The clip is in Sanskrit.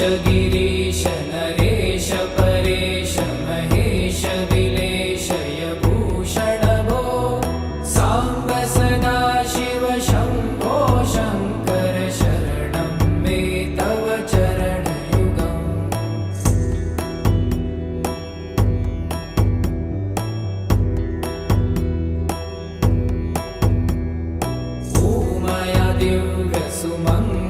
गिरीश नरेश परेश महेश विलेशय भूषण भो साम्ब सदा शिव शम्भो शङ्कर शरणं मे तव चरणयुगम् ॐ मया दिव्य सुमङ्गल